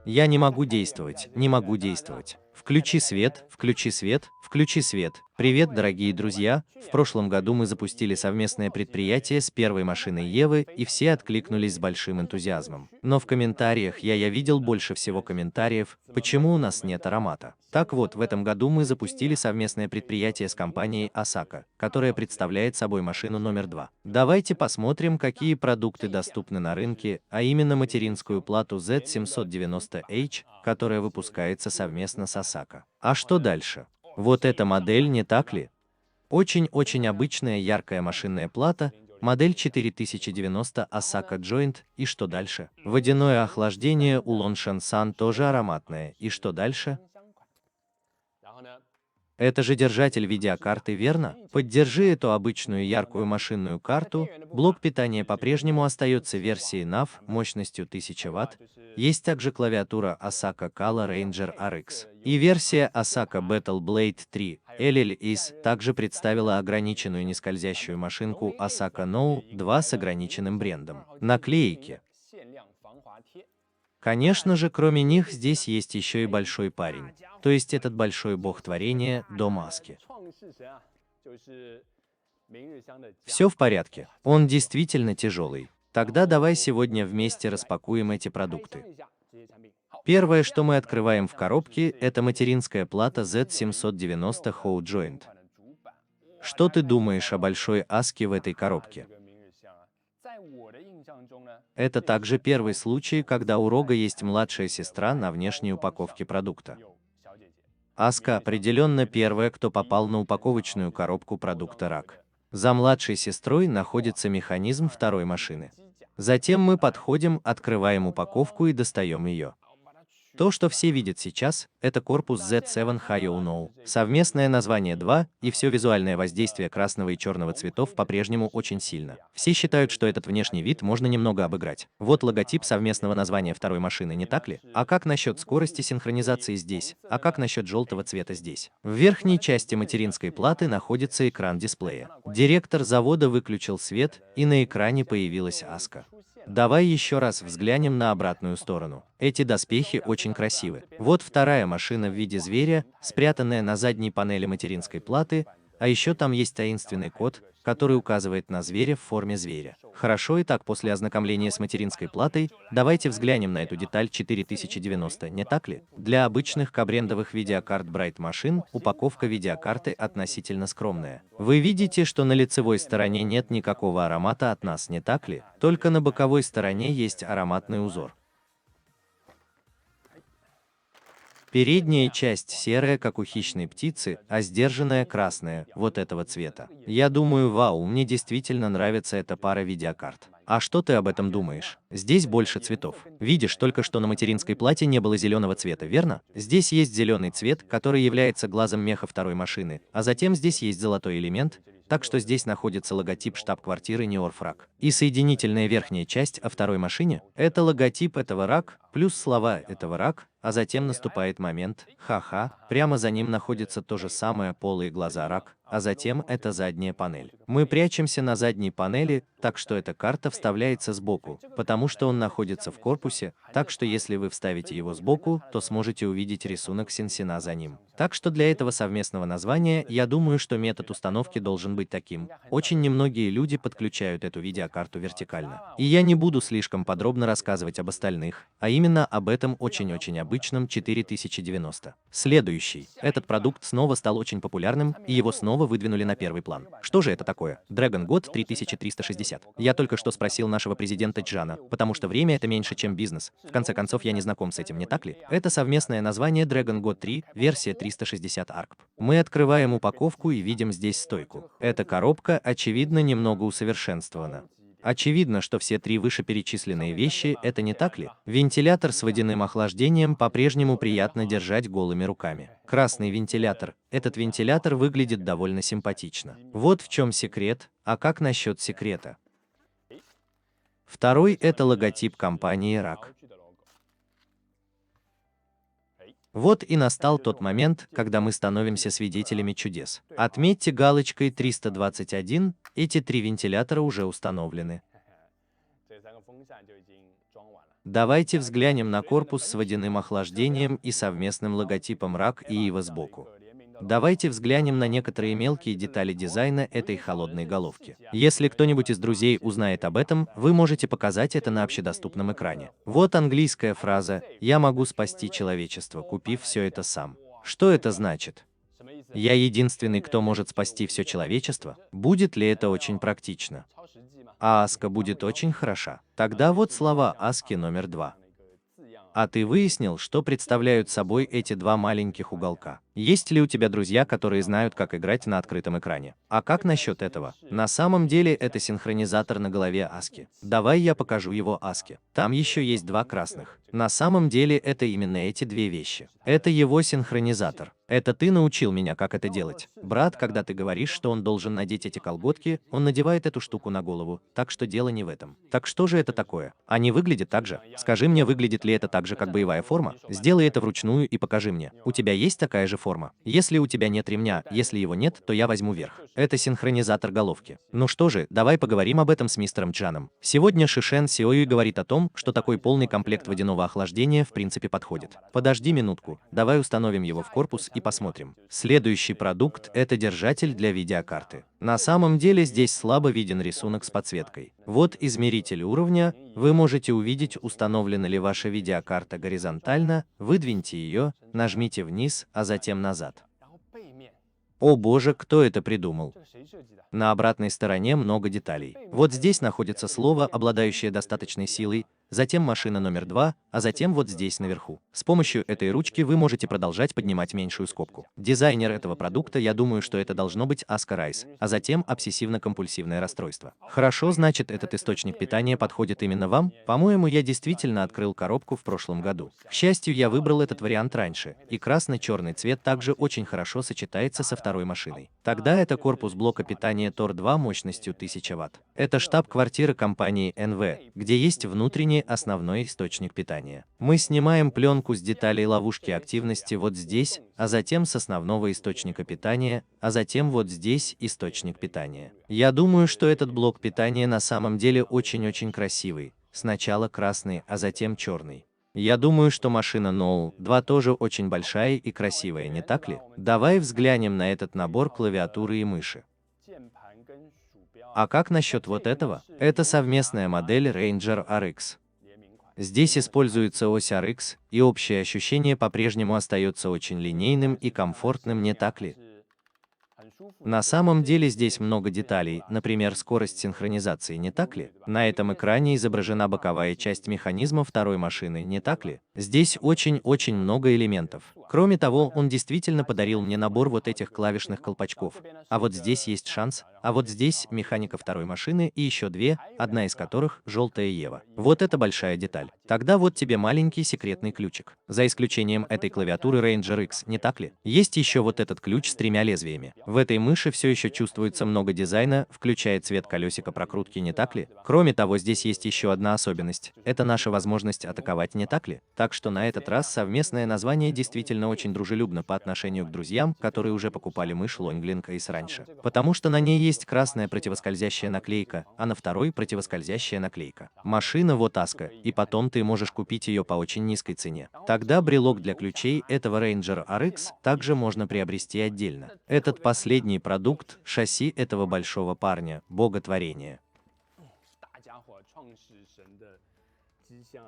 Я не могу действовать, не могу действовать. Включи свет, включи свет, включи свет. Привет, дорогие друзья! В прошлом году мы запустили совместное предприятие с первой машиной Евы, и все откликнулись с большим энтузиазмом. Но в комментариях я видел больше всего комментариев, почему у нас нет аромата. Так вот, в этом году мы запустили совместное предприятие с компанией Osaka, которая представляет собой машину номер 2. Давайте посмотрим, какие продукты доступны на рынке, а именно материнскую плату Z790H, которая выпускается совместно с Osaka. А что дальше? Вот эта модель, не так ли? Очень-очень обычная яркая машинная плата, модель 4090 Osaka Joint, и что дальше? Водяное охлаждение у Longshan тоже ароматное, и что дальше? Это же держатель видеокарты, верно? Поддержи эту обычную яркую машинную карту. Блок питания по-прежнему остается версией NAV мощностью 1000 Вт. Есть также клавиатура Osaka Color Ranger RX. И версия Osaka Battle Blade 3 LLS также представила ограниченную нескользящую машинку Osaka No 2 с ограниченным брендом. Наклейки. Конечно же, кроме них здесь есть еще и большой парень, то есть этот большой бог творения до маски. Все в порядке, он действительно тяжелый. Тогда давай сегодня вместе распакуем эти продукты. Первое, что мы открываем в коробке, это материнская плата Z790 Hot Joint. Что ты думаешь о большой аске в этой коробке? Это также первый случай, когда у Рога есть младшая сестра на внешней упаковке продукта. Аска определенно первая, кто попал на упаковочную коробку продукта РАК. За младшей сестрой находится механизм второй машины. Затем мы подходим, открываем упаковку и достаем ее. То, что все видят сейчас, это корпус Z7 Hayou No. Совместное название 2, и все визуальное воздействие красного и черного цветов по-прежнему очень сильно. Все считают, что этот внешний вид можно немного обыграть. Вот логотип совместного названия второй машины, не так ли? А как насчет скорости синхронизации здесь? А как насчет желтого цвета здесь? В верхней части материнской платы находится экран дисплея. Директор завода выключил свет, и на экране появилась Аска. Давай еще раз взглянем на обратную сторону. Эти доспехи очень красивы. Вот вторая машина в виде зверя, спрятанная на задней панели материнской платы, а еще там есть таинственный код, который указывает на зверя в форме зверя. Хорошо, итак, после ознакомления с материнской платой, давайте взглянем на эту деталь 4090, не так ли? Для обычных кабрендовых видеокарт Bright машин упаковка видеокарты относительно скромная. Вы видите, что на лицевой стороне нет никакого аромата от нас, не так ли? Только на боковой стороне есть ароматный узор. Передняя часть серая, как у хищной птицы, а сдержанная красная, вот этого цвета. Я думаю, вау, мне действительно нравится эта пара видеокарт. А что ты об этом думаешь? Здесь больше цветов. Видишь, только что на материнской плате не было зеленого цвета, верно? Здесь есть зеленый цвет, который является глазом меха второй машины, а затем здесь есть золотой элемент, так что здесь находится логотип штаб-квартиры Неорфрак. И соединительная верхняя часть о второй машине – это логотип этого РАК, плюс слова этого РАК, а затем наступает момент, ха-ха, прямо за ним находится то же самое полые глаза РАК, а затем это задняя панель. Мы прячемся на задней панели, так что эта карта вставляется сбоку, потому что он находится в корпусе, так что если вы вставите его сбоку, то сможете увидеть рисунок Синсина за ним. Так что для этого совместного названия, я думаю, что метод установки должен быть таким. Очень немногие люди подключают эту видеокарту вертикально. И я не буду слишком подробно рассказывать об остальных, а именно об этом очень-очень обычном 4090. Следующий. Этот продукт снова стал очень популярным, и его снова выдвинули на первый план. Что же это такое? Dragon God 3360. Я только что спросил нашего президента Джана, потому что время это меньше, чем бизнес. В конце концов, я не знаком с этим, не так ли? Это совместное название Dragon God 3, версия 360 ARC. Мы открываем упаковку и видим здесь стойку. Эта коробка, очевидно, немного усовершенствована. Очевидно, что все три вышеперечисленные вещи – это не так ли? Вентилятор с водяным охлаждением по-прежнему приятно держать голыми руками. Красный вентилятор. Этот вентилятор выглядит довольно симпатично. Вот в чем секрет. А как насчет секрета? Второй – это логотип компании РАК. Вот и настал тот момент, когда мы становимся свидетелями чудес. Отметьте галочкой 321, эти три вентилятора уже установлены. Давайте взглянем на корпус с водяным охлаждением и совместным логотипом РАК и ИВА сбоку. Давайте взглянем на некоторые мелкие детали дизайна этой холодной головки. Если кто-нибудь из друзей узнает об этом, вы можете показать это на общедоступном экране. Вот английская фраза «Я могу спасти человечество, купив все это сам». Что это значит? Я единственный, кто может спасти все человечество? Будет ли это очень практично? А Аска будет очень хороша. Тогда вот слова Аски номер 2. А ты выяснил, что представляют собой эти два маленьких уголка? Есть ли у тебя друзья, которые знают, как играть на открытом экране? А как насчет этого? На самом деле это синхронизатор на голове Аски. Давай я покажу его Аске. Там еще есть два красных. На самом деле это именно эти две вещи. Это его синхронизатор. Это ты научил меня, как это делать. Брат, когда ты говоришь, что он должен надеть эти колготки, он надевает эту штуку на голову, так что дело не в этом. Так что же это такое? Они выглядят так же? Скажи мне, выглядит ли это так же, как боевая форма? Сделай это вручную и покажи мне. У тебя есть такая же форма? Если у тебя нет ремня, если его нет, то я возьму верх. Это синхронизатор головки. Ну что же, давай поговорим об этом с мистером Джаном. Сегодня Шишен Сиоюй говорит о том, что такой полный комплект водяного охлаждения в принципе подходит. Подожди минутку, давай установим его в корпус и посмотрим. Следующий продукт – это держатель для видеокарты. На самом деле здесь слабо виден рисунок с подсветкой. Вот измеритель уровня. Вы можете увидеть, установлена ли ваша видеокарта горизонтально, выдвиньте ее, нажмите вниз, а затем назад. О боже, кто это придумал? На обратной стороне много деталей. Вот здесь находится слово, обладающее достаточной силой, затем машина номер 2, а затем вот здесь наверху. С помощью этой ручки вы можете продолжать поднимать меньшую скобку. Дизайнер этого продукта, я думаю, что это должно быть Аска Райс, а затем обсессивно-компульсивное расстройство. Хорошо, значит, этот источник питания подходит именно вам? По-моему, я действительно открыл коробку в прошлом году. К счастью, я выбрал этот вариант раньше, и красно-черный цвет также очень хорошо сочетается со второй машиной. Тогда это корпус блока питания Тор-2 мощностью 1000 Вт. Это штаб-квартира компании НВ, где есть внутренний основной источник питания. Мы снимаем пленку с деталей ловушки активности вот здесь, а затем с основного источника питания, а затем вот здесь источник питания. Я думаю, что этот блок питания на самом деле очень-очень красивый. Сначала красный, а затем черный. Я думаю, что машина Ноу 2 тоже очень большая и красивая, не так ли? Давай взглянем на этот набор клавиатуры и мыши. А как насчет вот этого? Это совместная модель Ranger RX. Здесь используется ось RX, и общее ощущение по-прежнему остается очень линейным и комфортным, не так ли? На самом деле здесь много деталей, например, скорость синхронизации, не так ли? На этом экране изображена боковая часть механизма второй машины, не так ли? Здесь очень-очень много элементов. Кроме того, он действительно подарил мне набор вот этих клавишных колпачков. А вот здесь есть шанс, а вот здесь механика второй машины и еще две, одна из которых желтая Ева. Вот это большая деталь. Тогда вот тебе маленький секретный ключик. За исключением этой клавиатуры Ranger X, не так ли? Есть еще вот этот ключ с 3 лезвиями. В этой мыши все еще чувствуется много дизайна, включая цвет колесика прокрутки, не так ли? Кроме того, здесь есть еще одна особенность. Это наша возможность атаковать, не так ли? Так что на этот раз совместное название действительно очень дружелюбно по отношению к друзьям, которые уже покупали мышь Longling Ace раньше. Потому что на ней есть красная противоскользящая наклейка, а на второй противоскользящая наклейка. Машина вот Аска, и потом ты можешь купить ее по очень низкой цене. Тогда брелок для ключей этого Ranger RX также можно приобрести отдельно. Этот последний продукт – шасси этого большого парня, бога творения.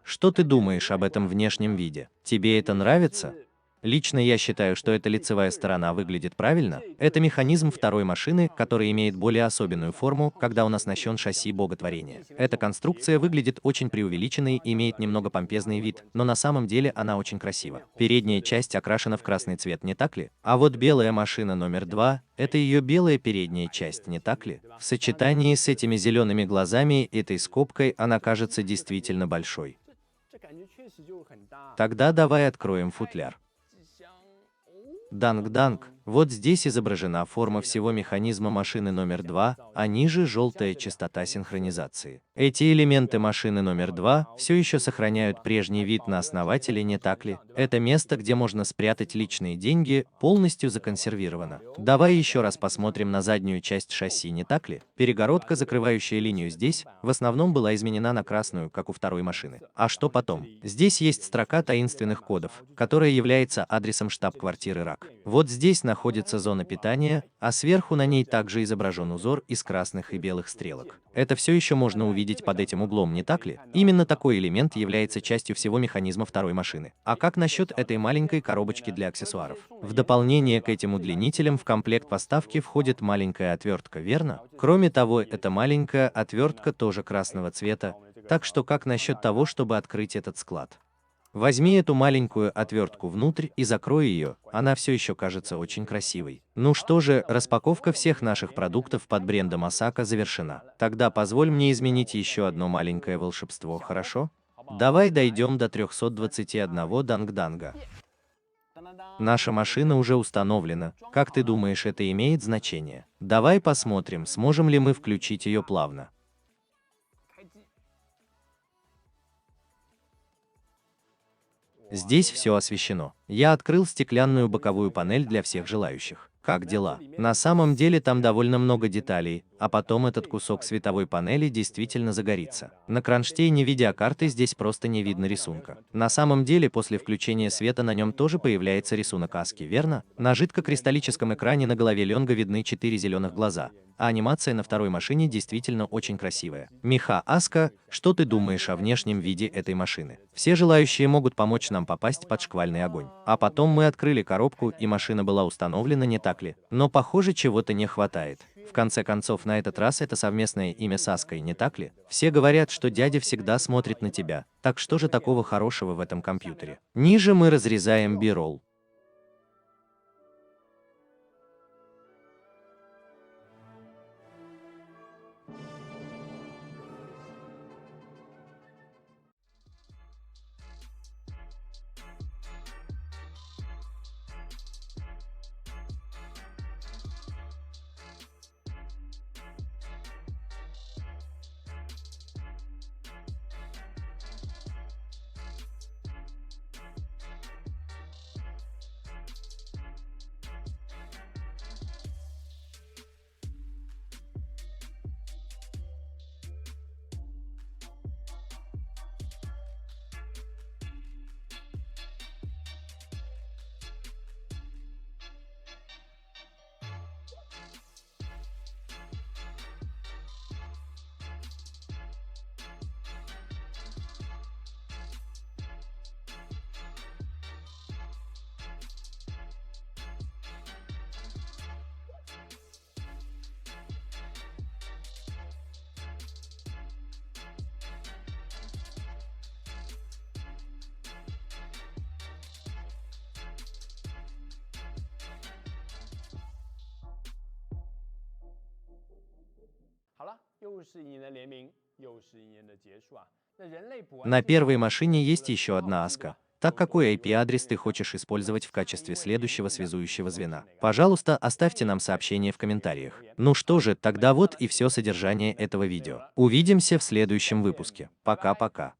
Что ты думаешь об этом внешнем виде? Тебе это нравится? Лично я считаю, что эта лицевая сторона выглядит правильно. Это механизм второй машины, который имеет более особенную форму, когда он оснащен шасси боготворения. Эта конструкция выглядит очень преувеличенной и имеет немного помпезный вид, но на самом деле она очень красива. Передняя часть окрашена в красный цвет, не так ли? А вот белая машина номер 2 – это ее белая передняя часть, не так ли? В сочетании с этими зелеными глазами и этой скобкой она кажется действительно большой. Тогда давай откроем футляр. Данг-данг, Вот здесь изображена форма всего механизма машины номер 2, а ниже желтая частота синхронизации. Эти элементы машины номер 2 все еще сохраняют прежний вид на основателе, не так ли? Это место, где можно спрятать личные деньги, полностью законсервировано. Давай еще раз посмотрим на заднюю часть шасси, не так ли? Перегородка, закрывающая линию здесь, в основном была изменена на красную, как у второй машины. А что потом? Здесь есть строка таинственных кодов, которая является адресом штаб-квартиры РАК. Вот здесь находится зона питания, а сверху на ней также изображен узор из красных и белых стрелок. Это все еще можно увидеть под этим углом, не так ли? Именно такой элемент является частью всего механизма второй машины. А как насчет этой маленькой коробочки для аксессуаров? В дополнение к этим удлинителям в комплект поставки входит маленькая отвертка, верно? Кроме того, эта маленькая отвертка тоже красного цвета, так что как насчет того, чтобы открыть этот склад? Возьми эту маленькую отвертку внутрь и закрой ее, она все еще кажется очень красивой. Ну что же, распаковка всех наших продуктов под брендом Osaka завершена. Тогда позволь мне изменить еще одно маленькое волшебство, хорошо? Давай дойдем до 321 данг-данга. Наша машина уже установлена. Как ты думаешь, это имеет значение? Давай посмотрим, сможем ли мы включить ее плавно. Здесь все освещено. Я открыл стеклянную боковую панель для всех желающих. Как дела? На самом деле там довольно много деталей, а потом этот кусок световой панели действительно загорится. На кронштейне видеокарты здесь просто не видно рисунка. На самом деле после включения света на нем тоже появляется рисунок Аски, верно? На жидкокристаллическом экране на голове Ленга видны 4 зеленых глаза, а анимация на второй машине действительно очень красивая. Миха, Аска, что ты думаешь о внешнем виде этой машины? Все желающие могут помочь нам попасть под шквальный огонь. А потом мы открыли коробку, и машина была установлена, не так ли? Но похоже, чего-то не хватает. В конце концов, на этот раз это совместное имя с Аской, не так ли? Все говорят, что дядя всегда смотрит на тебя. Так что же такого хорошего в этом компьютере? Ниже мы разрезаем B-roll. На первой машине есть еще одна Аска. Так какой IP-адрес ты хочешь использовать в качестве следующего связующего звена? Пожалуйста, оставьте нам сообщение в комментариях. Ну что же, тогда вот и все содержание этого видео. Увидимся в следующем выпуске. Пока-пока.